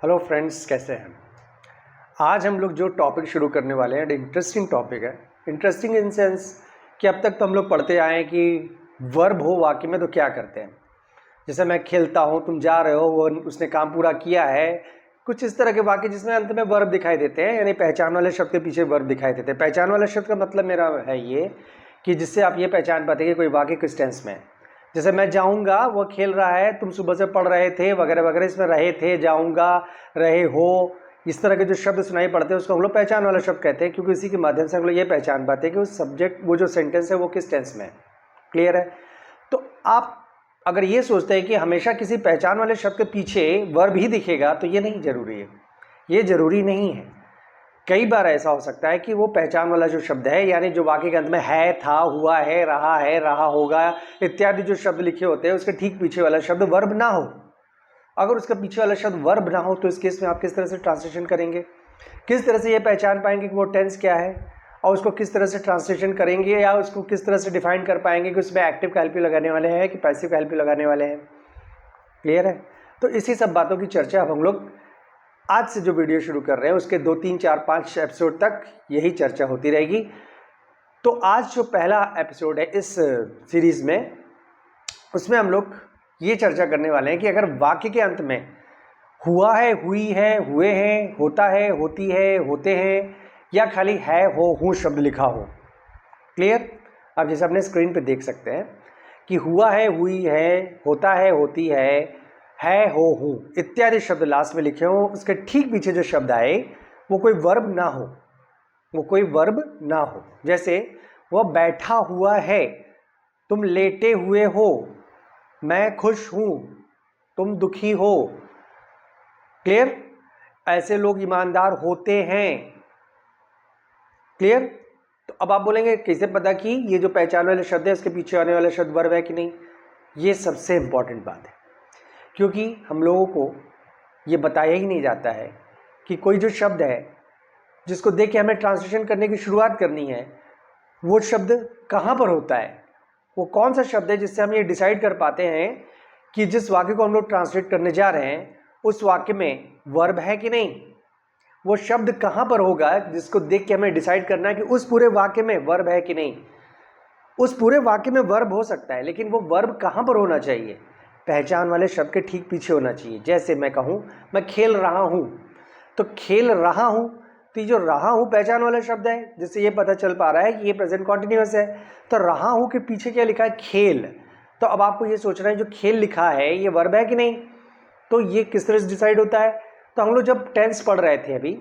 Hello friends, कैसे हैं? आज हम लोग जो टॉपिक शुरू करने वाले हैं इंटरेस्टिंग टॉपिक है। इंटरेस्टिंग इन सेंस कि अब तक तो हम लोग पढ़ते आए हैं कि वर्ब हो वाक्य में तो क्या करते हैं। जैसे मैं खेलता हूँ, तुम जा रहे हो, वो उसने काम पूरा किया है, कुछ इस तरह के वाक्य जिसमें अंत में वर्ब दिखाई देते हैं, यानी पहचान वाले शब्द के पीछे वर्ब दिखाई देते हैं। पहचान वाले शब्द का मतलब मेरा है ये कि जिससे आप ये पहचान पाते हैं कि कोई वाक्य किस टेंस में है। जैसे मैं जाऊंगा, वो खेल रहा है, तुम सुबह से पढ़ रहे थे, वगैरह वगैरह, इसमें रहे थे, जाऊंगा, रहे हो, इस तरह के जो शब्द सुनाई पड़ते हैं उसको हम लोग पहचान वाला शब्द कहते हैं, क्योंकि इसी के माध्यम से हम लोग ये पहचान पाते हैं कि उस सब्जेक्ट, वो जो सेंटेंस है वो किस टेंस में है। क्लियर है? तो आप अगर ये सोचते हैं कि हमेशा किसी पहचान वाले शब्द के पीछे वर्ब ही दिखेगा, तो ये नहीं जरूरी है। ये जरूरी नहीं है। कई बार ऐसा हो सकता है कि वो पहचान वाला जो शब्द है, यानी जो वाक्य के अंत में है, था, हुआ है, रहा होगा इत्यादि जो शब्द लिखे होते हैं, उसके ठीक पीछे वाला शब्द वर्ब ना हो। अगर उसका पीछे वाला शब्द वर्ब ना हो तो इस केस में आप किस तरह से ट्रांसलेशन करेंगे? किस तरह से ये पहचान पाएंगे कि वो टेंस क्या है, और उसको किस तरह से ट्रांसलेशन करेंगे, या उसको किस तरह से डिफाइन कर पाएंगे कि उसमें एक्टिव का हेल्प लगाने वाले हैं कि पैसिव का हेल्प लगाने वाले हैं। क्लियर है? तो इसी सब बातों की चर्चा अब हम लोग आज से जो वीडियो शुरू कर रहे हैं उसके 2, 3, 4, 5 एपिसोड तक यही चर्चा होती रहेगी। तो आज जो पहला एपिसोड है इस सीरीज में, उसमें हम लोग ये चर्चा करने वाले हैं कि अगर वाक्य के अंत में हुआ है, हुई है, हुए हैं, होता है, होती है, होते हैं, या खाली है, हो, हूँ शब्द लिखा हो। क्लियर? अब जैसे अपने स्क्रीन पे देख सकते हैं कि हुआ है, हुई है, होता है, होती है, हो, हूँ इत्यादि शब्द लास्ट में लिखे हो, उसके ठीक पीछे जो शब्द आए वो कोई वर्ब ना हो, वो कोई वर्ब ना हो। जैसे वह बैठा हुआ है, तुम लेटे हुए हो, मैं खुश हूं, तुम दुखी हो। क्लियर? ऐसे लोग ईमानदार होते हैं। क्लियर? तो अब आप बोलेंगे कैसे पता कि ये जो पहचान वाले शब्द है इसके पीछे आने वाला शब्द वर्ब है कि नहीं? ये सबसे इंपॉर्टेंट बात है, क्योंकि हम लोगों को ये बताया ही नहीं जाता है कि कोई जो शब्द है जिसको देख के हमें ट्रांसलेशन करने की शुरुआत करनी है, वो शब्द कहाँ पर होता है, वो कौन सा शब्द है जिससे हम ये डिसाइड कर पाते हैं कि जिस वाक्य को हम लोग ट्रांसलेट करने जा रहे हैं उस वाक्य में वर्ब है कि नहीं। वो शब्द कहाँ पर होगा जिसको देख के हमें डिसाइड करना है कि उस पूरे वाक्य में वर्ब है कि नहीं। उस पूरे वाक्य में वर्ब हो सकता है, लेकिन वो वर्ब कहाँ पर होना चाहिए? पहचान वाले शब्द के ठीक पीछे होना चाहिए। जैसे मैं कहूँ मैं खेल रहा हूँ, तो खेल रहा हूँ, तो ये जो रहा हूँ पहचान वाला शब्द है, जिससे ये पता चल पा रहा है कि ये प्रेजेंट कॉन्टिन्यूअस है। तो रहा हूँ के पीछे क्या लिखा है? खेल। तो अब आपको ये सोचना है जो खेल लिखा है ये वर्ब है कि नहीं। तो ये किस तरह से डिसाइड होता है? तो हम लोग जब टेंस पढ़ रहे थे अभी,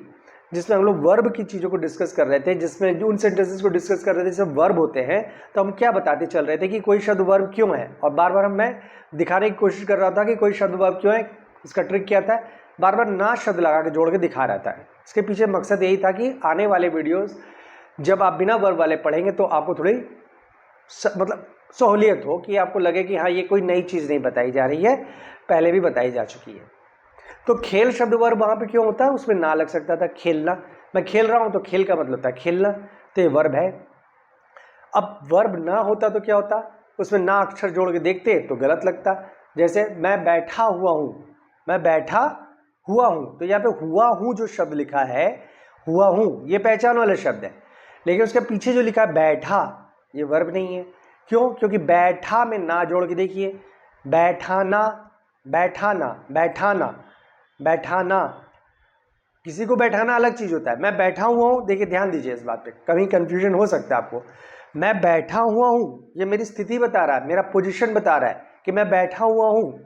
जिसमें हम लोग वर्ब की चीज़ों को डिस्कस कर रहे थे, जिसमें उन सेंटेंसेस को डिस्कस कर रहे थे जिसमें वर्ब होते हैं, तो हम क्या बताते चल रहे थे कि कोई शब्द वर्ब क्यों है, और बार बार मैं दिखाने की कोशिश कर रहा था कि कोई शब्द वर्ब क्यों है। इसका ट्रिक क्या था? बार बार ना शब्द लगा के जोड़ के दिखा रहता है। इसके पीछे मकसद यही था कि आने वाले वीडियोस जब आप बिना वर्ब वाले पढ़ेंगे तो आपको थोड़ी मतलब सहूलियत हो, कि आपको लगे कि हाँ ये कोई नई चीज़ नहीं बताई जा रही है, पहले भी बताई जा चुकी है। तो खेल शब्द वर्ब वहाँ पे क्यों होता है? उसमें ना लग सकता था, खेलना। मैं खेल रहा हूँ तो खेल का मतलब था खेलना, तो ये वर्ब है। अब वर्ब ना होता तो क्या होता? उसमें ना अक्षर जोड़ के देखते तो गलत लगता। जैसे मैं बैठा हुआ हूँ, मैं बैठा हुआ हूँ, तो यहाँ पे हुआ हूँ जो शब्द लिखा है, हुआ हूँ, ये पहचान वाला शब्द है, लेकिन उसके पीछे जो लिखा है बैठा, ये वर्ब नहीं है। क्यों? क्योंकि बैठा में ना जोड़ के देखिए, बैठाना, बैठाना, बैठाना, बैठाना। किसी को बैठाना अलग चीज़ होता है। मैं बैठा हुआ हूँ, देखिए ध्यान दीजिए इस बात पे, कहीं कंफ्यूजन हो सकता है आपको। मैं बैठा हुआ हूँ ये मेरी स्थिति बता रहा है, मेरा पोजीशन बता रहा है कि मैं बैठा हुआ हूँ,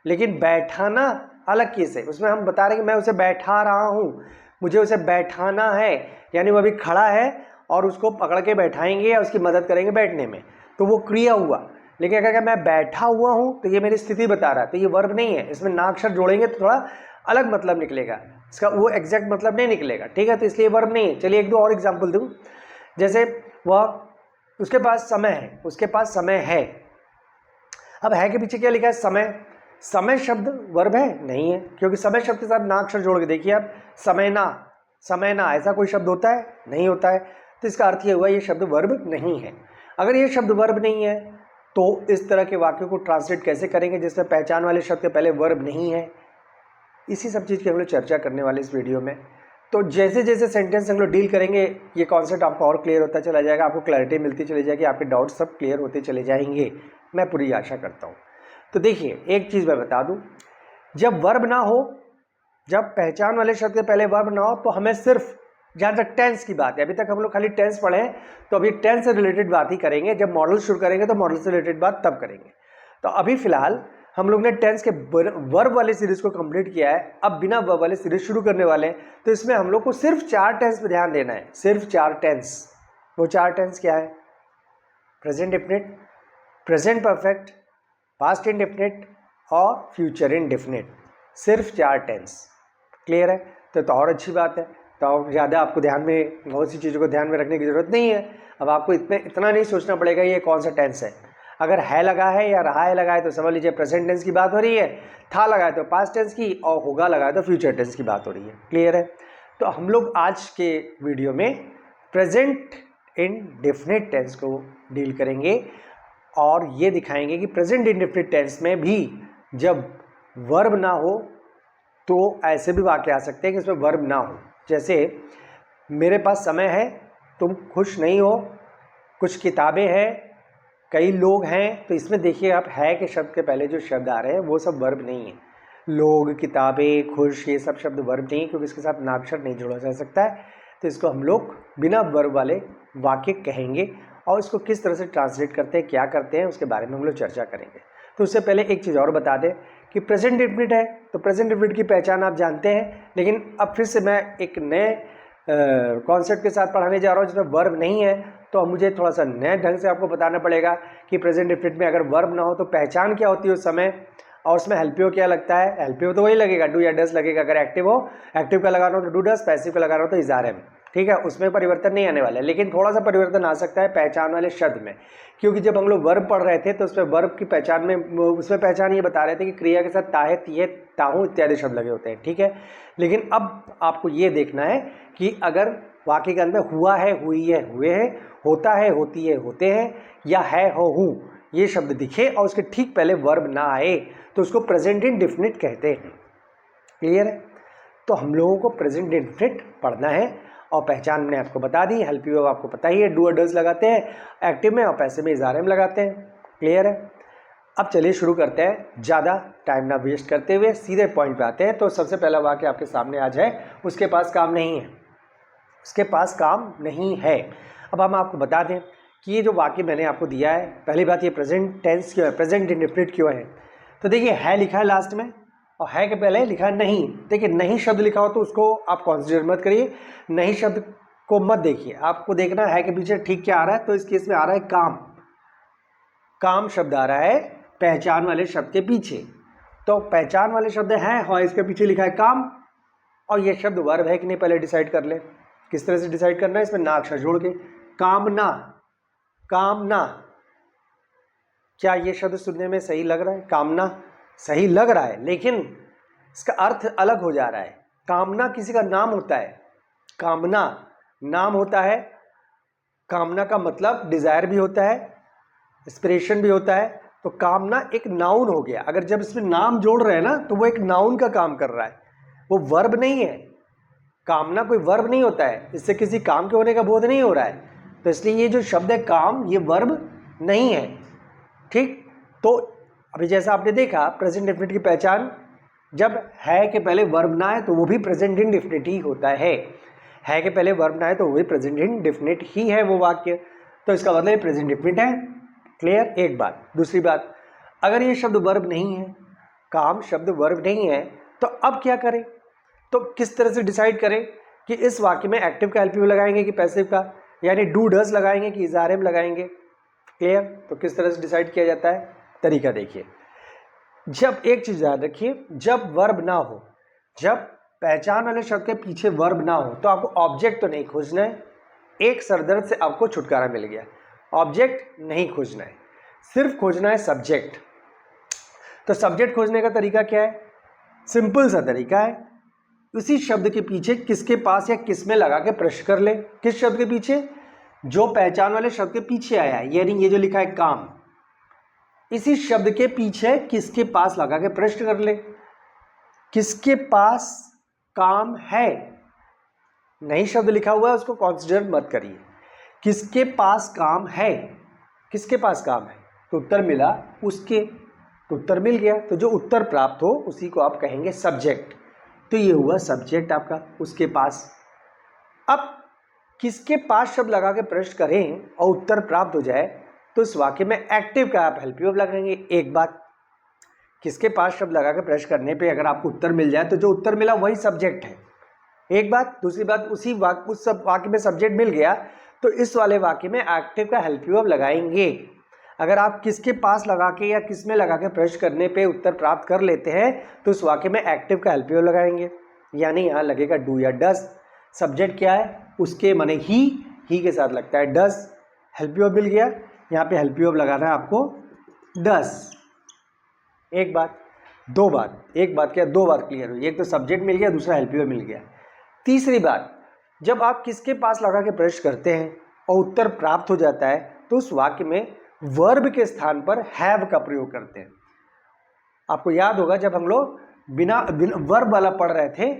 लेकिन बैठाना अलग केस है। उसमें हम बता रहे हैं कि मैं उसे बैठा रहा हूँ, मुझे उसे बैठाना है, यानी वो अभी खड़ा है और उसको पकड़ के बैठाएंगे या उसकी मदद करेंगे बैठने में, तो वो क्रिया हुआ। लेकिन अगर मैं बैठा हुआ हूँ तो ये मेरी स्थिति बता रहा है, तो ये वर्ब नहीं है। इसमें ना अक्षर जोड़ेंगे तो थोड़ा अलग मतलब निकलेगा, इसका वो एग्जैक्ट मतलब नहीं निकलेगा। ठीक है, तो इसलिए वर्ब नहीं है। चलिए एक दो और एग्जाम्पल दूँ। जैसे वह, उसके पास समय है, उसके पास समय है। अब है के पीछे क्या लिखा है? समय। समय शब्द वर्ब है? नहीं है, क्योंकि समय शब्द के साथ ना अक्षर जोड़ के देखिए आप, समय ना, समय ना, ऐसा कोई शब्द होता है? नहीं होता है। तो इसका अर्थ ये हुआ ये शब्द वर्ब नहीं है। अगर ये शब्द वर्ब नहीं है तो इस तरह के वाक्यों को ट्रांसलेट कैसे करेंगे जिसमें पहचान वाले शब्द के पहले वर्ब नहीं है? इसी सब चीज़ की हम लोग चर्चा करने वाले इस वीडियो में। तो जैसे जैसे सेंटेंस हम लोग डील करेंगे ये कॉन्सेप्ट आपको और क्लियर होता चला जाएगा, आपको क्लैरिटी मिलती चली जाएगी, आपके डाउट सब क्लियर होते चले जाएंगे, मैं पूरी आशा करता हूँ। तो देखिए एक चीज़ मैं बता दूँ, जब वर्ब ना हो, जब पहचान वाले शब्द के पहले वर्ब ना हो, तो हमें सिर्फ जहाँ तक टेंस की बात है, अभी तक हम लोग खाली टेंस पढ़े हैं, तो अभी टेंस से रिलेटेड बात ही करेंगे। जब मॉडल शुरू करेंगे तो मॉडल से रिलेटेड बात तब करेंगे। तो अभी फिलहाल हम लोग ने टेंस के वर्ब वाले सीरीज को कंप्लीट किया है, अब बिना वर्ब वाले सीरीज शुरू करने वाले हैं। तो इसमें हम लोग को सिर्फ 4 टेंस पे ध्यान देना है, सिर्फ 4 टेंस। वो 4 टेंस क्या है? Present indefinite, present perfect, past indefinite और फ्यूचर इंडेफिनिट, सिर्फ 4 टेंस। क्लियर है? तो और अच्छी बात है, तो ज़्यादा आपको ध्यान में बहुत सी चीज़ों को ध्यान में रखने की ज़रूरत नहीं है। अब आपको इतना नहीं सोचना पड़ेगा ये कौन सा टेंस है। अगर है लगा है या रहा है लगा है तो समझ लीजिए प्रेजेंट टेंस की बात हो रही है, था लगा है तो पास्ट टेंस की, और होगा लगा है तो फ्यूचर टेंस की बात हो रही है। क्लियर है? तो हम लोग आज के वीडियो में प्रेजेंट इंडेफिनिट टेंस को डील करेंगे और ये दिखाएंगे कि प्रेजेंट इंडेफिनिट टेंस में भी जब वर्ब ना हो तो ऐसे भी वाक्य आ सकते हैं कि इसमें वर्ब ना हो। जैसे मेरे पास समय है, तुम खुश नहीं हो, कुछ किताबें हैं, कई लोग हैं। तो इसमें देखिए आप है के शब्द के पहले जो शब्द आ रहे हैं वो सब वर्ब नहीं है। लोग, किताबें, खुश, ये सब शब्द वर्ब नहीं है, क्योंकि इसके साथ नामशब्द नहीं जोड़ा जा सकता है। तो इसको हम लोग बिना वर्ब वाले वाक्य कहेंगे और इसको किस तरह से ट्रांसलेट करते हैं, क्या करते हैं, उसके बारे में हम लोग चर्चा करेंगे। तो उससे पहले एक चीज़ और बता दें कि प्रेजेंट इंडेफिनिट है, तो प्रेजेंट इंडेफिनिट की पहचान आप जानते हैं, लेकिन अब फिर से मैं एक नए कॉन्सेप्ट के साथ पढ़ाने जा रहा हूँ जिसमें वर्ब नहीं है। तो अब मुझे थोड़ा सा नए ढंग से आपको बताना पड़ेगा कि प्रेजेंट इंडेफिनिट में अगर वर्ब ना हो तो पहचान क्या होती है उस समय, और उसमें हेल्पियो क्या लगता है। हेल्पियो तो वही लगेगा, डू या डस लगेगा। अगर एक्टिव हो, एक्टिव का लगाना हो तो डू डस, पैसिव का लगाना हो तो इज आर एम। ठीक है, उसमें परिवर्तन नहीं आने वाला है, लेकिन थोड़ा सा परिवर्तन आ सकता है पहचान वाले शब्द में, क्योंकि जब हम लोग वर्ब पढ़ रहे थे तो उसमें वर्ब की पहचान में, उसमें पहचान ये बता रहे थे कि क्रिया के साथ ताहे, तिहे, ताहू इत्यादि शब्द लगे होते हैं। ठीक है, लेकिन अब आपको ये देखना है कि अगर वाक्य के अंदर हुआ है, हुई है, हुए हैं, होता है, होती है, होते हैं, या है, हो, हूँ, ये शब्द दिखे और उसके ठीक पहले वर्ब ना आए तो उसको प्रेजेंट इंडेफिनिट कहते हैं। क्लियर है? तो हम लोगों को प्रेजेंट इंडेफिनिट पढ़ना है और पहचान मैंने आपको बता दी। हेल्प यू आपको पता ही है, डू और डज लगाते हैं एक्टिव में और पैसिव में इज आर एम लगाते हैं। क्लियर है? अब चलिए शुरू करते हैं, ज़्यादा टाइम ना वेस्ट करते हुए सीधे पॉइंट पे आते हैं। तो सबसे पहला वाक्य आपके सामने आज है, उसके पास काम नहीं है, उसके पास काम नहीं है। अब हम आपको बता दें कि ये जो वाक्य मैंने आपको दिया है, पहली बात ये प्रेजेंट टेंस क्यों है, प्रेजेंट इंडेफिनिट क्यों है। तो देखिए है लिखा है लास्ट में और है के पहले लिखा है नहीं। देखिए नहीं शब्द लिखा हो तो उसको आप कंसीडर मत करिए, नहीं शब्द को मत देखिए, आपको देखना है कि पीछे ठीक क्या आ रहा है। तो इस केस में आ रहा है काम, काम शब्द आ रहा है पहचान वाले शब्द के पीछे। तो पहचान वाले शब्द हैं और इसके पीछे लिखा है काम, और ये शब्द वर्ब है कि नहीं पहले डिसाइड कर ले। किस तरह से डिसाइड करना है, इसमें ना अक्षर जोड़ के, कामना, कामना। क्या ये शब्द सुनने में सही लग रहा है? कामना सही लग रहा है, लेकिन इसका अर्थ अलग हो जा रहा है। कामना किसी का नाम होता है, कामना नाम होता है। कामना का मतलब डिजायर भी होता है, इंस्पिरेशन भी होता है। तो कामना एक नाउन हो गया। अगर जब इसमें नाम जोड़ रहे हैं ना तो वो एक नाउन का काम कर रहा है, वो वर्ब नहीं है। कामना कोई वर्ब नहीं होता है, इससे किसी काम के होने का बोध नहीं हो रहा है। तो इसलिए ये जो शब्द है काम, ये वर्ब नहीं है। ठीक, तो अभी जैसा आपने देखा प्रेजेंट इंडेफिनिट की पहचान, जब है के पहले वर्ब ना आए तो वो भी प्रेजेंट इंडेफिनिट ही होता है के पहले वर्ब ना आए तो वो भी प्रेजेंट इंडेफिनिट ही है वो वाक्य। तो इसका मतलब प्रेजेंट इंडेफिनिट है। क्लियर? एक बात। दूसरी बात, अगर ये शब्द वर्ब नहीं है, काम शब्द वर्ब नहीं है, तो अब क्या करें? तो किस तरह से डिसाइड करें कि इस वाक्य में एक्टिव का एलपीयू लगाएंगे कि पैसिव का, यानी डू डज लगाएंगे कि इज आर एम लगाएंगे। क्लियर? तो किस तरह से डिसाइड किया जाता है, तरीका देखिए। जब एक चीज याद रखिए, जब वर्ब ना हो, जब पहचान वाले शब्द के पीछे वर्ब ना हो तो आपको ऑब्जेक्ट तो नहीं खोजना है। एक सरदर्द से आपको छुटकारा मिल गया, ऑब्जेक्ट नहीं खोजना है, सिर्फ खोजना है सब्जेक्ट। तो सब्जेक्ट खोजने का तरीका क्या है? सिंपल सा तरीका है, उसी शब्द के पीछे किसके पास या किस में लगा के प्रश्न कर ले। किस शब्द के पीछे? जो पहचान वाले शब्द के पीछे आया है, यानी ये जो लिखा है काम, इसी शब्द के पीछे किसके पास लगा के प्रश्न कर ले। किसके पास काम है, नई शब्द लिखा हुआ है उसको कंसीडर मत करिए। किसके पास काम है, किसके पास काम है, तो उत्तर मिला उसके, तो उत्तर मिल गया। तो जो उत्तर प्राप्त हो उसी को आप कहेंगे सब्जेक्ट। तो ये हुआ सब्जेक्ट आपका, उसके पास। अब किसके पास शब्द लगा के प्रश्न करें और उत्तर प्राप्त हो जाए तो इस वाक्य में एक्टिव का आप हेल्प यू ऑफ लगाएंगे। एक बात, किसके पास शब्द लगा के प्रश्न करने पे अगर आपको उत्तर मिल जाए तो जो उत्तर मिला वही सब्जेक्ट है, एक बात। दूसरी बात, उस वाक्य में सब्जेक्ट मिल गया तो इस वाले वाक्य में एक्टिव का हेल्प यू ऑफ लगाएंगे। अगर आप किसके पास लगा के या किस में लगा के प्रश्न करने पे उत्तर प्राप्त कर लेते हैं तो उस वाक्य में एक्टिव का हेल्प यू ऑफ लगाएंगे, यानी यहाँ लगेगा डू या डस। सब्जेक्ट क्या है, उसके माने ही के साथ लगता है डस, हेल्प यू ऑफ मिल गया, यहाँ पे हेल्प यू ऑफ लगाना है आपको डस। एक बात, दो बात, एक बात क्या, दो बात क्लियर हुई। एक तो सब्जेक्ट मिल गया, दूसरा हेल्प यू ऑफ मिल गया। तीसरी बात, जब आप किसके पास लगा के प्रश्न करते हैं और उत्तर प्राप्त हो जाता है तो उस वाक्य में वर्ब के स्थान पर हैव का प्रयोग करते हैं। आपको याद होगा जब हम लोग बिना वर्ब वाला पढ़ रहे थे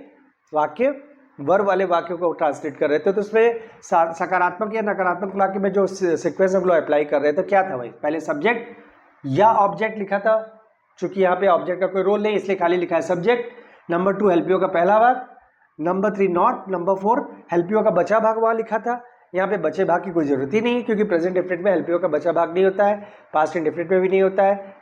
वाक्य, वर्ब वाले वाक्यों को ट्रांसलेट कर रहे थे तो उसमें सकारात्मक या नकारात्मक वाक्य में जो सीक्वेंस हम लोग अप्लाई कर रहे थे क्या था भाई, पहले सब्जेक्ट या ऑब्जेक्ट लिखा था, चूंकि यहाँ पे ऑब्जेक्ट का कोई रोल नहीं इसलिए खाली लिखा है सब्जेक्ट। नंबर 2 हेल्प यू का पहला भाग, number 3 not, number 4 help you का बचा भाग वहाँ लिखा था। यहाँ पे बचे भाग की कोई जरूरत ही नहीं क्योंकि प्रेजेंट डेफिनेट में हेल्प यू का बचा भाग नहीं होता है, पास्ट इंडेफिनिट में भी नहीं होता है।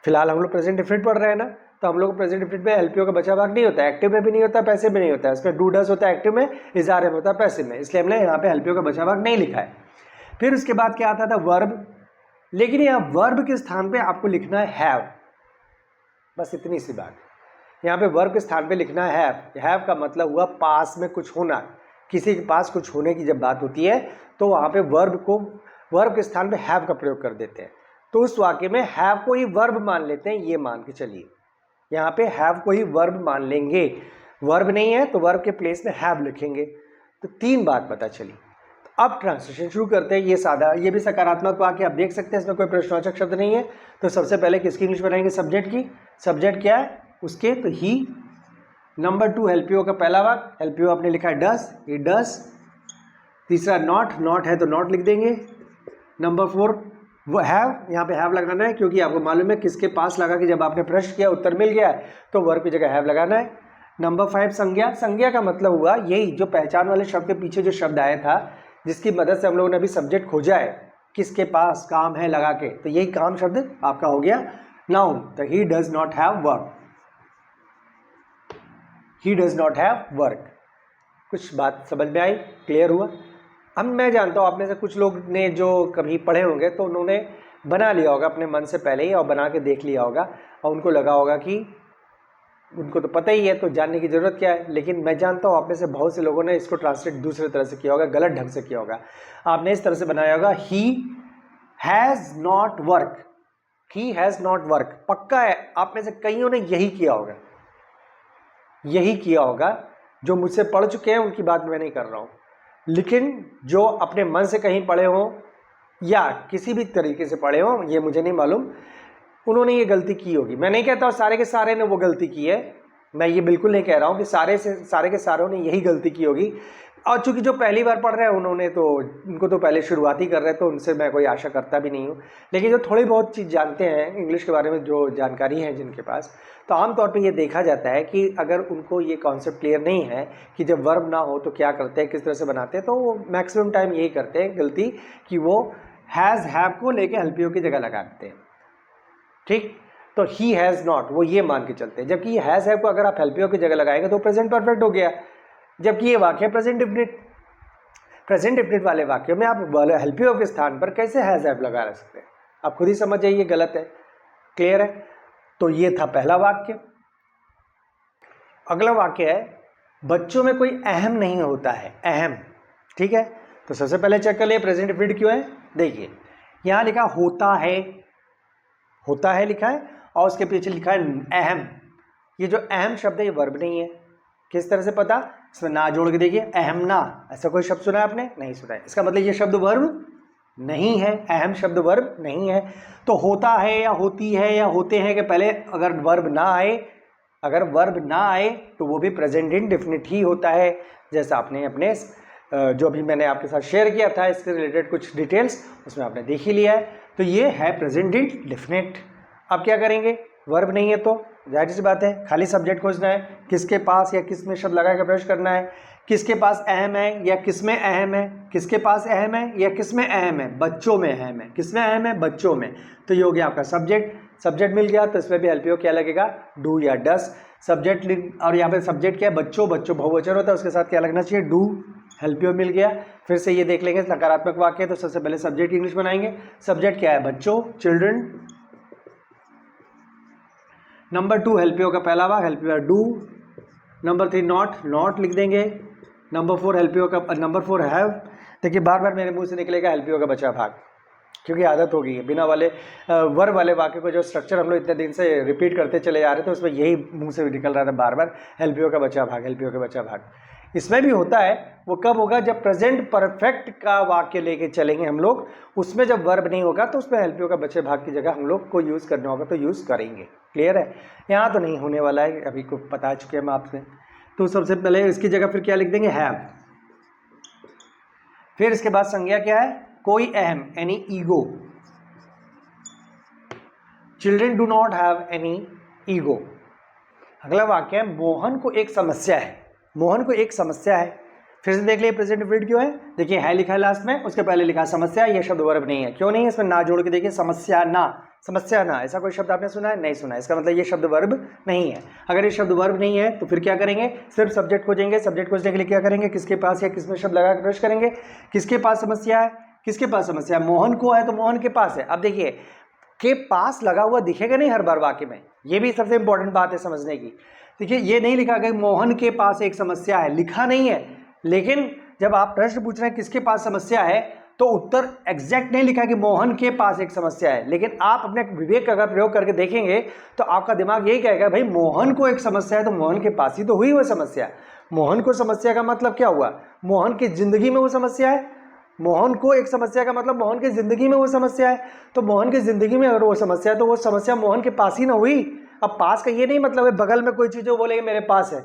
फिलहाल हम लोग प्रेजेंट डेफिनेट पढ़ रहे हैं ना, तो हम लोग प्रेजेंट डेफिनेट में हेल्प यू का बचा भाग नहीं होता है, एक्टिव में भी नहीं होता है, पैसिव में नहीं होता है। इसमें डू डस होता है एक्टिव में, इज़हार में होता है पैसिव में, इसलिए हमने यहाँ पे हेल्प यू का बचा भाग नहीं लिखा है। फिर उसके बाद क्या आता था, वर्ब, लेकिन यहाँ वर्ब के स्थान पे आपको लिखना है हैव, बस इतनी सी बात। यहाँ पे वर्ब के स्थान पे लिखना है हैव। हैव का मतलब हुआ पास में कुछ होना, किसी के पास कुछ होने की जब बात होती है तो वहाँ पे वर्ब के स्थान पे हैव का प्रयोग कर देते हैं। तो उस वाक्य में हैव को ही वर्ब मान लेते हैं, ये मान के चलिए यहाँ पे हैव को ही वर्ब मान लेंगे। वर्ब नहीं है तो वर्ब के प्लेस में हैव लिखेंगे। तो 3 बात पता चली। अब ट्रांसलेशन शुरू करते हैं। ये सादा, ये भी सकारात्मक वाक्य आप देख सकते हैं, इसमें कोई प्रश्नवाचक शब्द नहीं है। तो सबसे पहले किसकी इंग्लिश बनाएंगे, सब्जेक्ट की। सब्जेक्ट क्या है उसके, तो ही। नंबर 2 हेल्प यू का पहला वाक्य, हेल्प यू आपने लिखा है डस, ये डस। तीसरा नॉट, नॉट है तो नॉट लिख देंगे। नंबर 4 वो हैव, यहाँ पे हैव लगाना है क्योंकि आपको मालूम है किसके पास लगा कि जब आपने प्रश्न किया उत्तर मिल गया है तो वर्ब की जगह हैव लगाना है। नंबर 5 संज्ञा। संज्ञा का मतलब हुआ यही जो पहचान वाले शब्द के पीछे जो शब्द आया था जिसकी मदद से हम लोगों ने अभी सब्जेक्ट खोजा है, किसके पास काम है लगा के, तो यही काम शब्द आपका हो गया नाउन। तो he does not have work, he does not have work. कुछ बात समझ में आई, क्लियर हुआ। अब मैं जानता हूँ आप में से कुछ लोग ने जो कभी पढ़े होंगे तो उन्होंने बना लिया होगा अपने मन से पहले ही और बना के देख लिया होगा और उनको लगा होगा कि उनको तो पता ही है तो जानने की ज़रूरत क्या है। लेकिन मैं जानता हूँ आप में से बहुत से लोगों ने इसको ट्रांसलेट दूसरे तरह से किया होगा, गलत ढंग से किया होगा। आपने इस तरह से बनाया होगा he has not work, he has not work. पक्का है आप में से कईयों ने यही किया होगा, यही किया होगा। जो मुझसे पढ़ चुके हैं उनकी बात मैं नहीं कर रहा हूँ, लेकिन जो अपने मन से कहीं पढ़े हों या किसी भी तरीके से पढ़े हों ये मुझे नहीं मालूम, उन्होंने ये गलती की होगी। मैं नहीं कहता हूँ सारे के सारे ने वो गलती की है, मैं ये बिल्कुल नहीं कह रहा हूँ कि सारे के सारों ने यही गलती की होगी। और चूंकि जो पहली बार पढ़ रहे हैं उनको तो पहले शुरुआती कर रहे हैं तो उनसे मैं कोई आशा करता भी नहीं हूँ। लेकिन जो थोड़ी बहुत चीज़ जानते हैं इंग्लिश के बारे में, जो जानकारी है जिनके पास, तो आमतौर पे ये देखा जाता है कि अगर उनको ये कॉन्सेप्ट क्लियर नहीं है कि जब वर्ब ना हो तो क्या करते हैं, किस तरह से बनाते हैं, तो वो मैक्सिमम टाइम यही करते हैं गलती कि वो हैज़ हैव को लेके हेल्प यू की जगह लगा देते हैं। ठीक, तो ही हैज़ नॉट वो ये मान के चलते हैं, जबकि हैज़ हैव को अगर आप हेल्प यू की जगह लगाएंगे तो प्रेजेंट परफेक्ट हो गया। जबकि ये वाक्य प्रेजेंट डेफिनिट वाले वाक्यों में आप हेल्प यू के स्थान पर कैसे हैज़ हैव लगा सकते हैं, आप खुद ही समझ जाइए, ये गलत है। क्लियर है। तो ये था पहला वाक्य। अगला वाक्य है बच्चों में कोई अहम नहीं होता है, अहम। ठीक है, तो सबसे पहले चेक कर लिए प्रेजेंट डेफिनिट क्यों है। देखिए यहाँ लिखा होता है लिखा है और उसके पीछे लिखा है अहम। ये जो अहम शब्द है ये वर्ब नहीं है। किस तरह से पता, इसमें ना जोड़ के देखिए, अहम ना, ऐसा कोई शब्द सुना है आपने, नहीं सुना है। इसका मतलब ये शब्द वर्ब नहीं है, अहम शब्द वर्ब नहीं है। तो होता है या होती है या होते हैं के पहले अगर वर्ब ना आए, अगर वर्ब ना आए तो वो भी प्रेजेंट इंडेफिनिट ही होता है, जैसा आपने अपने जो भी मैंने आपके साथ शेयर किया था इसके रिलेटेड कुछ डिटेल्स उसमें आपने देख ही लिया है। तो ये है प्रेजेंट इंडेफिनिट। अब क्या करेंगे, वर्ब नहीं है तो जाहिर सी बात है खाली सब्जेक्ट खोजना है, किसके पास या किस में शब्द लगा के प्रश्न करना है, किसके पास अहम है या किस में अहम है, किसके पास अहम है या किस में अहम है, बच्चों में अहम है, किस में अहम है, बच्चों में। तो ये हो गया आपका सब्जेक्ट मिल गया। तो इसमें भी हेल्पियो क्या लगेगा, डू या डस। सब्जेक्ट और यहाँ पे सब्जेक्ट क्या है, बच्चों बहुवचन होता है, उसके साथ क्या लगना चाहिए, डू। हेल्पियो मिल गया। फिर से ये देख लेंगे नकारात्मक वाक्य, तो सबसे पहले सब्जेक्ट इंग्लिश बनाएंगे। सब्जेक्ट क्या है, बच्चों, चिल्ड्रन। नंबर 2 हेल्पियो का पहला भाग, हेल्पियो डू। नंबर 3 नॉट लिख देंगे। नंबर 4 हेल्पियो का नंबर 4 हैव। देखिए बार बार मेरे मुंह से निकलेगा हेल्पियो का बचा भाग, क्योंकि आदत हो गई है बिना वाले वर्ब वाले वाक्य को जो स्ट्रक्चर हम लोग इतने दिन से रिपीट करते चले जा रहे थे, तो उसमें यही मुंह से निकल रहा था बार बार, हेल्पियो का बचा भाग, हेल्पियो का बचा भाग। इसमें भी होता है, वो कब होगा, जब प्रेजेंट परफेक्ट का वाक्य लेके चलेंगे हम लोग, उसमें जब वर्ब नहीं होगा तो उसमें हेल्पियो का बचे भाग की जगह हम लोग को यूज़ करना होगा तो यूज़ करेंगे। क्लियर है, यहाँ तो नहीं होने वाला है, अभी को बता चुके हैं हम आपसे। तो सबसे पहले इसकी जगह फिर क्या लिख देंगे, हैव। फिर इसके बाद संज्ञा क्या है, कोई अहम, any ego. Children do not have any ego. अगला वाक्य है, मोहन को एक समस्या है। मोहन को एक समस्या है। फिर से देख लिए प्रेजेंट इंडेफिनिट क्यों है, देखिए है लिखा है लास्ट में, उसके पहले लिखा समस्या, यह शब्द वर्ब नहीं है। क्यों नहीं है, इसमें ना जोड़ के देखिए, समस्या ना, ऐसा कोई शब्द आपने सुना है, नहीं सुना। इसका मतलब ये शब्द वर्ब नहीं है। अगर ये शब्द वर्ब नहीं है तो फिर क्या करेंगे, सिर्फ सब्जेक्ट खोजेंगे। सब्जेक्ट खोजने के लिए क्या करेंगे, किसके पास या किसमें शब्द लगा के प्रश्न करेंगे। किसके पास समस्या है, किसके पास समस्या है, मोहन को है तो मोहन के पास है। अब देखिए के पास लगा हुआ दिखेगा नहीं हर बार वाक्य में, ये भी सबसे इंपॉर्टेंट बात है समझने की। देखिए ये नहीं लिखा कि मोहन के पास एक समस्या है, लिखा नहीं है, लेकिन जब आप प्रश्न पूछ रहे हैं किसके पास समस्या है, तो उत्तर एग्जैक्ट नहीं लिखा कि मोहन के पास एक समस्या है, लेकिन आप अपने विवेक का अगर प्रयोग करके देखेंगे तो आपका दिमाग यही कहेगा भाई मोहन को एक समस्या है तो मोहन के पास ही तो हुई वो समस्या। मोहन को समस्या का मतलब क्या हुआ, मोहन की जिंदगी में वो समस्या है। मोहन को एक समस्या का मतलब मोहन की जिंदगी में वो समस्या है। तो मोहन की जिंदगी में अगर वो समस्या है तो वो समस्या मोहन के पास ही ना हुई। अब पास का ये नहीं मतलब है बगल में कोई चीज हो बोलेंगे मेरे पास है,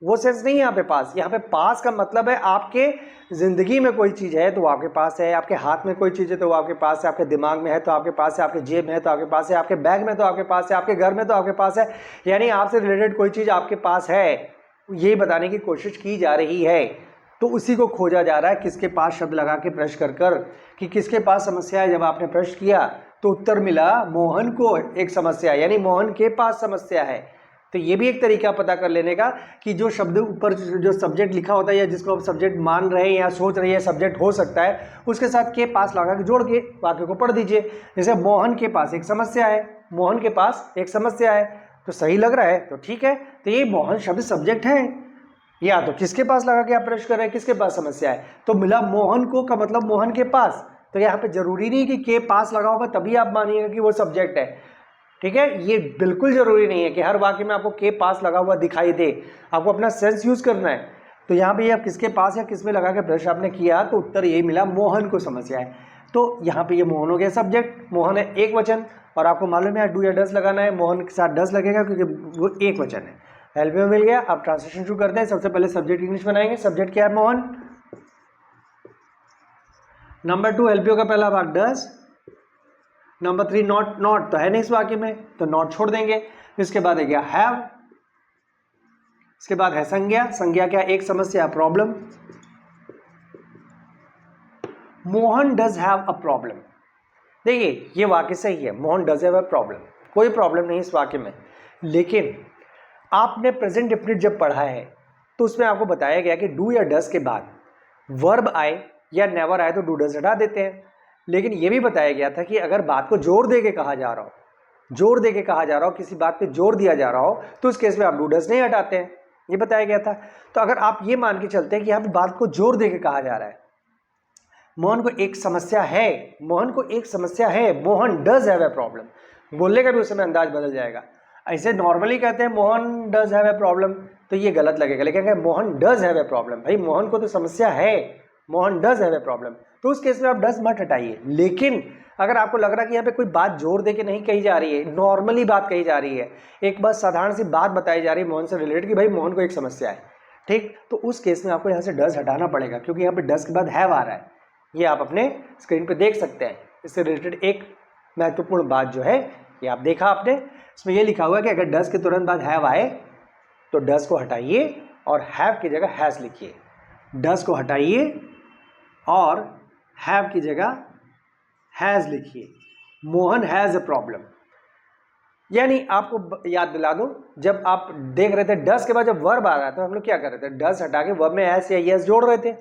वो सेंस नहीं है यहाँ पे पास। यहाँ पे पास का मतलब है आपके जिंदगी में कोई चीज है तो वो आपके पास है, आपके हाथ में कोई चीज है तो वो आपके पास है, आपके दिमाग में है तो आपके पास है, आपके जेब में है तो आपके पास है, आपके बैग में तो आपके पास है, आपके घर में तो आपके पास है। यानी आपसे रिलेटेड कोई चीज आपके पास है, यही बताने की कोशिश की जा रही है। तो उसी को खोजा जा रहा है किसके पास शब्द लगा के प्रश्न कर कि किसके पास समस्या है। जब आपने प्रश्न किया तो उत्तर मिला मोहन को एक समस्या, यानी मोहन के पास समस्या है। तो ये भी एक तरीका पता कर लेने का कि जो शब्द ऊपर जो सब्जेक्ट लिखा होता है या जिसको आप सब्जेक्ट मान रहे हैं या सोच रहे हैं सब्जेक्ट हो सकता है, उसके साथ के पास लगा के जोड़ के वाक्य को पढ़ दीजिए। जैसे मोहन के पास एक समस्या है, मोहन के पास एक समस्या है, तो सही लग रहा है तो ठीक है। तो ये मोहन शब्द सब्जेक्ट है, या तो किसके पास लगा के आप प्रश्न कर रहे हैं किसके पास समस्या है, तो मिला मोहन को का मतलब मोहन के पास। तो यहाँ पे जरूरी नहीं कि के पास लगा होगा तभी आप मानिएगा कि वो सब्जेक्ट है, ठीक है। ये बिल्कुल जरूरी नहीं है कि हर वाक्य में आपको के पास लगा हुआ दिखाई दे, आपको अपना सेंस यूज करना है। तो यहाँ पे आप किसके पास या किस में लगा के प्रश्न आपने किया तो उत्तर यही मिला मोहन को समस्या है। तो यहाँ पे ये मोहन हो गया सब्जेक्ट, मोहन है एक वचन, और आपको मालूम है डू या डस लगाना है, मोहन के साथ डस लगेगा क्योंकि वो एक वचन है। हेल्प में मिल गया। अब ट्रांसलेशन शुरू करते हैं। सबसे पहले सब्जेक्ट इंग्लिश बनाएंगे। सब्जेक्ट क्या है, मोहन। नंबर 2 हेल्पियो का पहला भाग डस। नंबर 3 नॉट तो है नहीं इस वाक्य में, तो नॉट छोड़ देंगे। इसके बाद है क्या, हैव। इसके बाद है संज्ञा। संज्ञा क्या, एक समस्या, problem. Mohan does have a problem. देखिए ये वाक्य सही है, Mohan does have a problem, कोई प्रॉब्लम नहीं इस वाक्य में। लेकिन आपने प्रेजेंट डेफिनिट जब पढ़ा है तो उसमें आपको बताया गया कि डू या डस के बाद वर्ब आए या नेवर आए तो डू डस हटा देते हैं। लेकिन यह भी बताया गया था कि अगर बात को जोर दे के कहा जा रहा हो, जोर दे के कहा जा रहा हो, किसी बात पे जोर दिया जा रहा हो, तो उस केस में आप डू डस नहीं हटाते हैं, ये बताया गया था। तो अगर आप ये मान के चलते हैं कि यहाँ पे बात को जोर दे के कहा जा रहा है, मोहन को एक समस्या है, मोहन को एक समस्या है, Mohan does have a problem, बोलने का भी उस समय अंदाज बदल जाएगा। ऐसे नॉर्मली कहते हैं Mohan does have a problem तो ये गलत लगेगा, लेकिन अगर Mohan does have a problem, भाई मोहन को तो समस्या है, Mohan does have a problem, तो उस केस में आप डज मत हटाइए। लेकिन अगर आपको लग रहा है कि यहाँ पे कोई बात जोर दे के नहीं कही जा रही है, नॉर्मली बात कही जा रही है, एक बात साधारण सी बात बताई जा रही है मोहन से रिलेटेड कि भाई मोहन को एक समस्या है, ठीक, तो उस केस में आपको यहाँ से डज हटाना पड़ेगा, क्योंकि यहाँ पे डज के बाद हैव आ रहा है। ये आप अपने स्क्रीन पे देख सकते हैं। इससे रिलेटेड एक महत्वपूर्ण बात जो है ये आप देखा आपने, इसमें ये लिखा हुआ है कि अगर डज के तुरंत बाद हैव आए तो डज को हटाइए और हैव की जगह हैज लिखिए। डज को हटाइए और हैव की जगह हैज लिखिए। Mohan has a problem. यानी आपको याद दिला दूं, जब आप देख रहे थे डज के बाद जब वर्ब आ रहा था, हम लोग क्या कर रहे थे, डज हटा के वर्ब में एस या यस जोड़ रहे थे।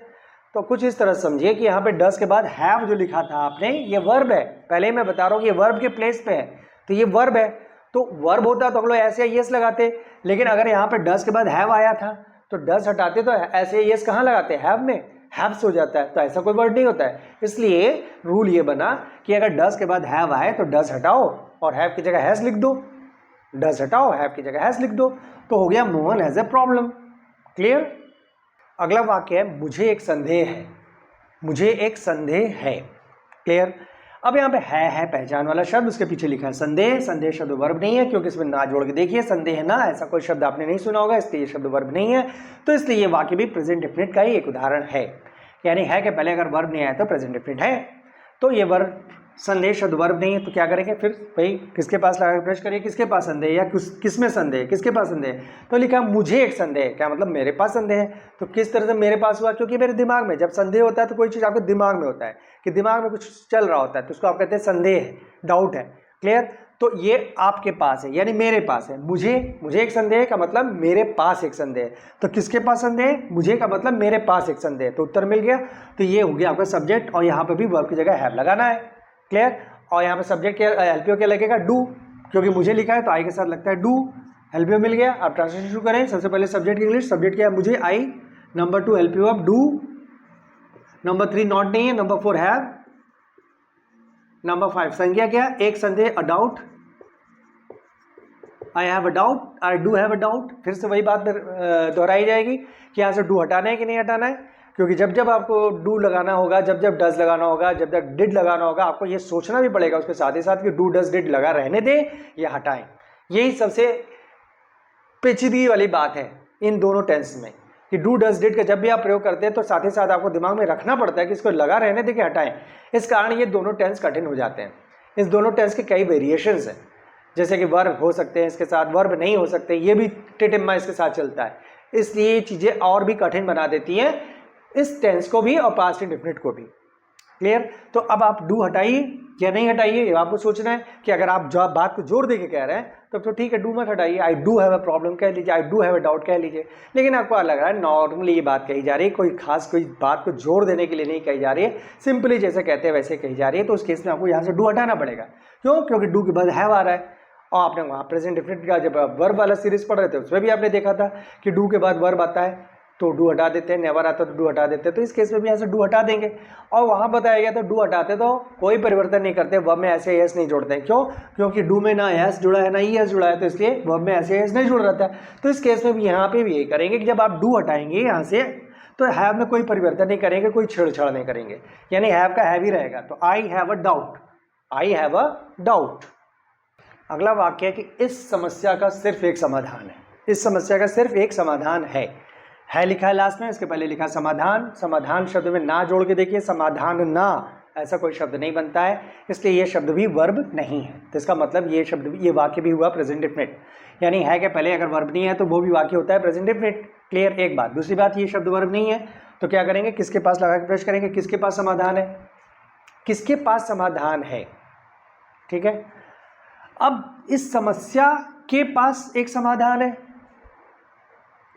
तो कुछ इस तरह समझिए कि यहाँ पे डज के बाद हैव जो लिखा था आपने, ये वर्ब है। पहले ही मैं बता रहा हूँ कि ये वर्ब के प्लेस पे है, तो ये वर्ब है। तो वर्ब होता तो हम लोग एस या यस लगाते, लेकिन अगर यहाँ पे डज के बाद हैव आया था तो डज हटाते तो एस या यस कहाँ लगाते, हैव में, हैव से हो जाता है। तो ऐसा कोई वर्ड नहीं होता है। इसलिए रूल ये बना कि अगर डज के बाद हैव आए तो डज हटाओ और हैव की जगह हैज लिख दो। डज हटाओ, हैव की जगह हैज लिख दो, तो हो गया Mohan has a problem. Clear. अगला वाक्य है मुझे एक संदेह है। मुझे एक संदेह है। क्लियर। अब यहाँ पे है पहचान वाला शब्द, उसके पीछे लिखा है संदेह। संदेह शब्द वर्ब नहीं है, क्योंकि इसमें ना जोड़ के देखिए, संदेह ना ऐसा कोई शब्द आपने नहीं सुना होगा, इसलिए ये शब्द वर्ब नहीं है। तो इसलिए ये वाक्य भी प्रेजेंट डेफिनिट का ही एक उदाहरण है। यानी है के पहले अगर वर्ब नहीं आया तो प्रेजेंट डेफिनिट है। तो ये वर्ब, संदेह शब्द वर्ब नहीं है, तो क्या करेंगे फिर, भाई किसके पास लगा के प्रश्न करिए, किसके पास संदेह या किसमें संदेह, किसके पास संदेह। तो लिखा मुझे एक संदेह, क्या मतलब मेरे पास संदेह है। तो किस तरह से मेरे पास हुआ, क्योंकि मेरे दिमाग में, जब संदेह होता है तो कोई चीज़ आपके दिमाग में होता है कि दिमाग में कुछ चल रहा होता है, तो उसको आप कहते हैं संदेह है, डाउट है। क्लियर। तो ये आपके पास है, यानी मेरे पास है। मुझे एक संदेह का मतलब मेरे पास एक संदेह। तो किसके पास संदेह, मुझे का मतलब मेरे पास एक संदेह। तो उत्तर मिल गया। तो ये हो गया आपका सब्जेक्ट, और यहाँ पे भी वर्ब की जगह हैव लगाना है। क्लियर। और यहाँ पे सब्जेक्ट क्या, एलपीओ क्या लगेगा, डू, क्योंकि मुझे लिखा है तो आई के साथ लगता है डू। एलपीओ मिल गया। आप ट्रांसलेशन शुरू करें। सबसे पहले सब्जेक्ट की इंग्लिश, सब्जेक्ट क्या है मुझे, आई। नंबर 2 एलपीओ अब डू। नंबर 3 नॉट नहीं है। Number 4 have. नंबर 5 संज्ञा क्या, एक संदेह, a doubt. I have a doubt, I do have a doubt. फिर से वही बात दोहराई जाएगी कि यहाँ से डू हटाना है कि नहीं हटाना है, क्योंकि जब जब आपको डू लगाना होगा, जब जब डज लगाना होगा, जब जब डिड लगाना होगा, आपको ये सोचना भी पड़ेगा उसके साथ ही साथ कि डू डज डिड लगा रहने दें या हटाएं। यही सबसे पेचीदगी वाली बात है इन दोनों टेंस में, कि डू डज डिड का जब भी आप प्रयोग करते हैं तो साथ ही साथ आपको दिमाग में रखना पड़ता है कि इसको लगा रहने दें कि हटाएं। इस कारण ये दोनों टेंस कठिन हो जाते हैं। इस दोनों टेंस के कई वेरिएशंस हैं, जैसे कि वर्ब हो सकते हैं इसके साथ, वर्ब नहीं हो सकते, ये भी टिटिम्मा इसके साथ चलता है। इसलिए ये चीज़ें और भी कठिन बना देती हैं इस टेंस को भी और पास्ट इंडेफिनिट को भी। क्लियर। तो अब आप डू हटाइए या नहीं हटाइए, ये आपको सोचना है कि अगर आप जो बात को जोर दे के कह रहे हैं तो ठीक है, डू मत हटाइए, I do have a problem कह लीजिए, I do have a doubt कह लीजिए। लेकिन आपको लग रहा है नॉर्मली ये बात कही जा रही है, कोई खास कोई बात को जोर देने के लिए नहीं कही जा रही है, सिंपली जैसे कहते हैं वैसे कही जा रही है। तो उस केस में आपको यहाँ से डू हटाना पड़ेगा। क्यों, क्योंकि डू के बाद हैव आ रहा है। और आपने वहाँ प्रेजेंट डेफिनिट का जब वर्ब वाला सीरीज पढ़ रहे थे उसमें भी आपने देखा था कि डू के बाद वर्ब आता है तो डू हटा देते हैं, नेवर आता तो डू हटा देते हैं। तो इस केस में भी यहाँ से डू हटा देंगे। और वहाँ बताया गया तो डू हटाते तो कोई परिवर्तन नहीं करते, वर्ब में ऐसे एस नहीं जोड़ते हैं। क्यों, क्योंकि डू में ना एस जुड़ा है ना ई एस जुड़ा है, तो इसलिए वर्ब में ऐसे एस नहीं जुड़ रहता है। तो इस केस में भी यहाँ पे भी यही करेंगे कि जब आप डू हटाएंगे यहाँ से तो हैव में कोई परिवर्तन नहीं करेंगे, कोई छेड़छाड़ नहीं करेंगे, यानी हैव का हैव ही रहेगा। तो I have a doubt, I have a doubt. अगला वाक्य है कि इस समस्या का सिर्फ एक समाधान है। इस समस्या का सिर्फ एक समाधान है लिखा है लास्ट में, इसके पहले लिखा समाधान। समाधान शब्द में ना जोड़ के देखिए, समाधान ना ऐसा कोई शब्द नहीं बनता है, इसलिए ये शब्द भी वर्ब नहीं है। तो इसका मतलब ये शब्द, ये वाक्य भी हुआ प्रेजेंट डेफिनिट, यानी है के पहले अगर वर्ब नहीं है तो वो भी वाक्य होता है प्रेजेंट डेफिनिट। क्लियर। एक बात। दूसरी बात, ये शब्द वर्ब नहीं है तो क्या करेंगे, किसके पास लगा के प्रश्न करेंगे, किसके पास समाधान है, किसके पास समाधान है। ठीक है। अब इस समस्या के पास एक समाधान है।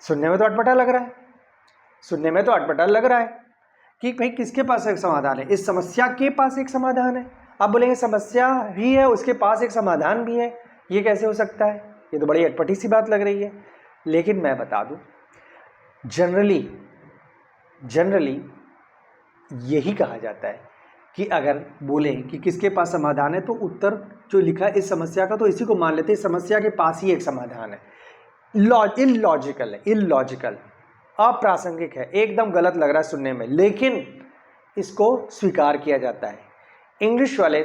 सुनने में तो अटपटा लग रहा है, सुनने में तो अटपटा लग रहा है कि भाई किसके पास एक समाधान है, इस समस्या के पास एक समाधान है। आप बोलेंगे समस्या भी है उसके पास एक समाधान भी है, ये कैसे हो सकता है, ये तो बड़ी अटपटी सी बात लग रही है। लेकिन मैं बता दूं, जनरली यही कहा जाता है कि अगर बोले कि किसके पास समाधान है तो उत्तर जो लिखा है इस समस्या का, तो इसी को मान लेते हैं समस्या के पास ही एक समाधान है। इलॉजिकल है, इलॉजिकल, अप्रासंगिक है, एकदम गलत लग रहा है सुनने में। लेकिन इसको स्वीकार किया जाता है। इंग्लिश वाले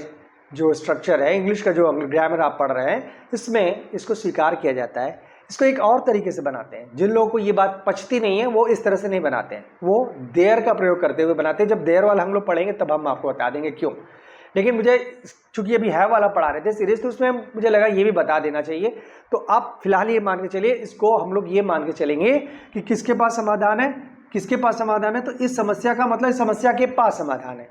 जो स्ट्रक्चर है, इंग्लिश का जो ग्रामर आप पढ़ रहे हैं, इसमें इसको स्वीकार किया जाता है। इसको एक और तरीके से बनाते हैं। जिन लोगों को ये बात पचती नहीं है वो इस तरह से नहीं बनाते हैं, वो देयर का प्रयोग करते हुए बनाते हैं। जब देयर वाला हम लोग पढ़ेंगे तब हम आपको बता देंगे क्यों। लेकिन मुझे चूंकि अभी है वाला पढ़ा रहे थे सीरीज, तो उसमें मुझे लगा ये भी बता देना चाहिए। तो आप फिलहाल ये मान के चलिए, इसको हम लोग ये मान के चलेंगे कि किसके पास समाधान है, किसके पास समाधान है। तो इस समस्या का मतलब इस समस्या के पास समाधान है।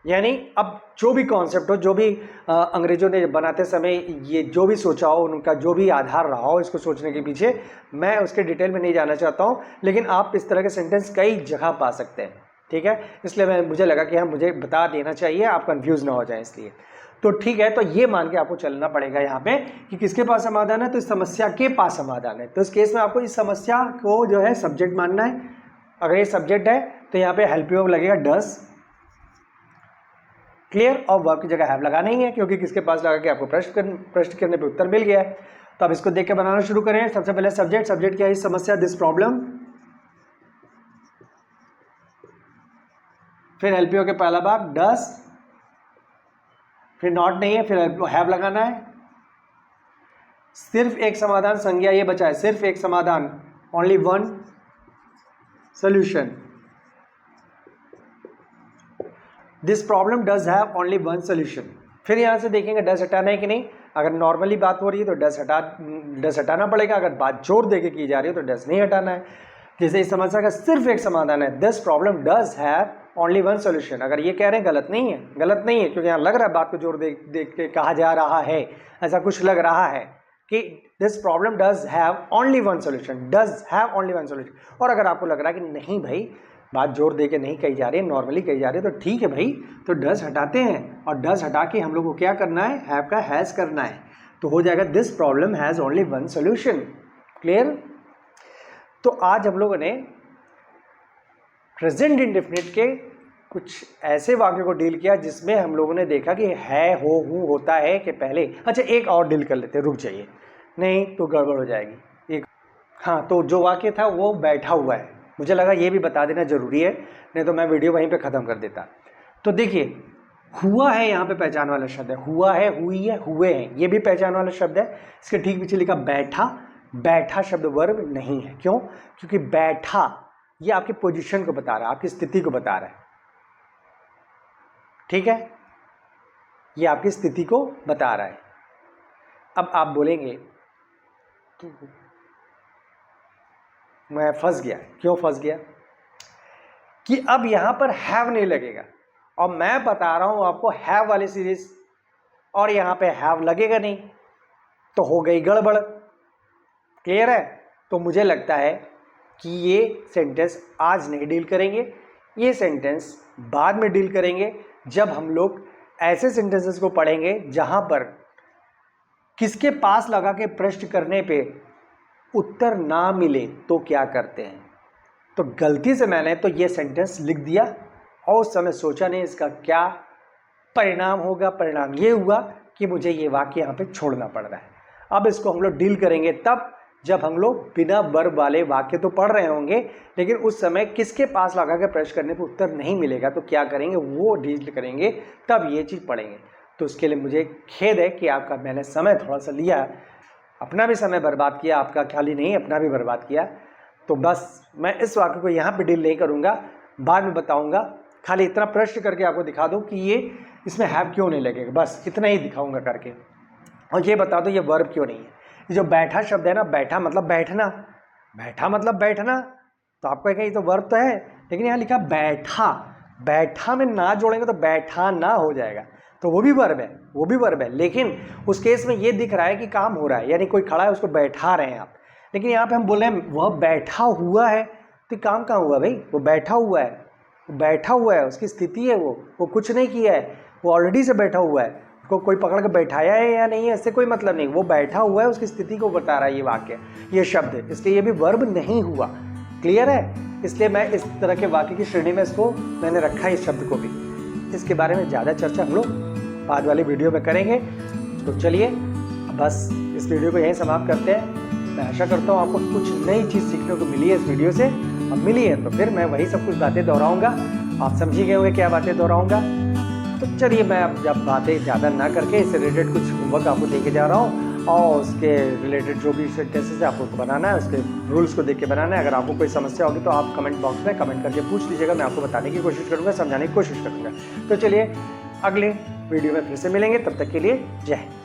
यानी अब जो भी कॉन्सेप्ट हो, जो भी अंग्रेजों ने बनाते समय ये जो भी सोचा हो, उनका जो भी आधार रहा हो इसको सोचने के पीछे, मैं उसके डिटेल में नहीं जाना चाहता हूँ। लेकिन आप इस तरह के सेंटेंस कई जगह पा सकते हैं, ठीक है। इसलिए मुझे लगा कि मुझे बता देना चाहिए, आप कंफ्यूज ना हो जाए इसलिए। तो ठीक है, तो ये मान के आपको चलना पड़ेगा यहाँ पे कि किसके पास समाधान है, तो इस समस्या के पास समाधान है। तो इस केस में आपको इस समस्या को जो है सब्जेक्ट मानना है। अगर ये सब्जेक्ट है तो यहाँ पे हेल्प यू लगेगा डस, क्लियर, और वर्ब की जगह हैव लगाना ही है, क्योंकि किसके पास लगा के आपको प्रश्न करने पे उत्तर मिल गया है। तो अब इसको देख के बनाना शुरू करें। सबसे पहले सब्जेक्ट क्या है, इस समस्या, दिस प्रॉब्लम, फिर हेल्प यू के पहला भाग डस, फिर नॉट नहीं है, फिर हैव लगाना है। सिर्फ एक समाधान, संज्ञा ये बचा है, सिर्फ एक समाधान, only one solution. This problem does have only one solution. फिर यहां से देखेंगे डज हटाना है कि नहीं। अगर नॉर्मली बात हो रही है तो डज हटाना पड़ेगा। अगर बात जोर देके की जा रही है तो डज नहीं हटाना है। जैसे इस समस्या का सिर्फ एक समाधान है, this problem does have only one solution. अगर ये कह रहे हैं गलत नहीं है, गलत नहीं है, क्योंकि यहाँ लग रहा है बात को जोर देख के कहा जा रहा है, ऐसा कुछ लग रहा है कि this problem does have only one solution, does have only one solution. और अगर आपको लग रहा है कि नहीं भाई बात जोर दे के नहीं कही जा रही है, नॉर्मली कही जा रही है, तो ठीक है भाई, तो डज हटाते हैं और डज हटा के हम लोग को क्या करना है, हैव का हैज करना है। तो हो जाएगा this problem has only one solution. Clear. तो आज हम लोगों ने प्रेजेंट इंडेफिनिट के कुछ ऐसे वाक्यों को डील किया जिसमें हम लोगों ने देखा कि है, हो, हूँ होता है कि पहले। अच्छा एक और डील कर लेते हैं, रुक जाइए, नहीं तो गड़बड़ हो जाएगी। एक हाँ, तो जो वाक्य था वो बैठा हुआ है, मुझे लगा ये भी बता देना जरूरी है, नहीं तो मैं वीडियो वहीं पे ख़त्म कर देता। तो देखिए हुआ है, यहाँ पे पहचान वाला शब्द है, हुआ है, हुई है, हुए हैं, ये भी पहचान वाला शब्द है। इसके ठीक पीछे लिखा बैठा। बैठा शब्द वर्ब नहीं है, क्यों? क्योंकि बैठा ये आपकी पोजीशन को बता रहा है, आपकी स्थिति को बता रहा है, ठीक है, ये आपकी स्थिति को बता रहा है। अब आप बोलेंगे तो मैं फंस गया। क्यों फंस गया? कि अब यहां पर हैव नहीं लगेगा, और मैं बता रहा हूं आपको हैव वाली सीरीज, और यहां पे हैव लगेगा नहीं, तो हो गई गड़बड़। क्लियर है? तो मुझे लगता है कि ये सेंटेंस आज नहीं डील करेंगे, ये सेंटेंस बाद में डील करेंगे, जब हम लोग ऐसे सेंटेंसेस को पढ़ेंगे जहां पर किसके पास लगा के प्रश्न करने पे उत्तर ना मिले तो क्या करते हैं। तो गलती से मैंने तो ये सेंटेंस लिख दिया और उस समय सोचा नहीं इसका क्या परिणाम होगा। परिणाम ये हुआ कि मुझे ये वाक्य यहाँ पे छोड़ना पड़ रहा है। अब इसको हम लोग डील करेंगे तब जब हम लोग बिना वर्ब वाले वाक्य तो पढ़ रहे होंगे, लेकिन उस समय किसके पास लगा के प्रश्न करने पर उत्तर नहीं मिलेगा तो क्या करेंगे, वो डील करेंगे, तब ये चीज़ पढ़ेंगे। तो उसके लिए मुझे खेद है कि आपका मैंने समय थोड़ा सा लिया, अपना भी समय बर्बाद किया, आपका खाली नहीं अपना भी बर्बाद किया। तो बस मैं इस वाक्य को यहाँ पे डील नहीं करूँगा, बाद में बताऊँगा। खाली इतना प्रश्न करके आपको दिखा दूँ कि ये इसमें हैव क्यों नहीं लगेगा, बस इतना ही दिखाऊँगा करके। और ये बता दो ये वर्ब क्यों नहीं है। ये जो बैठा शब्द है ना, बैठा मतलब बैठना, बैठा मतलब बैठना, तो आपको कहीं तो वर्ब तो है, लेकिन यहाँ लिखा बैठा। बैठा में ना जोड़ेंगे तो बैठा ना हो जाएगा, तो वो भी वर्ब है, वो भी वर्ब है। लेकिन उस केस में ये दिख रहा है कि काम हो रहा है, यानी कोई खड़ा है उसको बैठा रहे हैं आप। लेकिन यहाँ पे हम बोल रहे हैं वह बैठा हुआ है, तो काम कहाँ हुआ भाई? वो बैठा हुआ है, वो बैठा हुआ है, उसकी स्थिति है, वो कुछ नहीं किया है, वो ऑलरेडी से बैठा हुआ है। उसको कोई पकड़ के बैठाया है या नहीं है इससे कोई मतलब नहीं, वो बैठा हुआ है, उसकी स्थिति को बता रहा है ये वाक्य, ये शब्द, इसलिए ये भी वर्ब नहीं हुआ। क्लियर है? इसलिए मैं इस तरह के वाक्य की श्रेणी में इसको मैंने रखा है, इस शब्द को भी। इसके बारे में ज़्यादा चर्चा हम लोग बाद वाली वीडियो में करेंगे। तो चलिए बस इस वीडियो को यहीं समाप्त करते हैं। मैं आशा करता हूँ आपको कुछ नई चीज़ सीखने को मिली है इस वीडियो से, और मिली है तो फिर मैं वही सब कुछ बातें दोहराऊँगा। आप समझी गए होंगे क्या बातें दोहराऊंगा। तो चलिए मैं अब जब बातें ज़्यादा ना करके इससे रिलेटेड कुछ होमवर्क आपको देके जा रहा हूँ, और उसके रिलेटेड जो भी सेंटेंसेस है आपको बनाना है, उसके रूल्स को देख के बनाना है। अगर आपको कोई समस्या होगी तो आप कमेंट बॉक्स में कमेंट करके पूछ लीजिएगा, मैं आपको बताने की कोशिश करूँगा, समझाने की कोशिश करूँगा। तो चलिए अगले वीडियो में फिर से मिलेंगे, तब तक के लिए जय हिंद।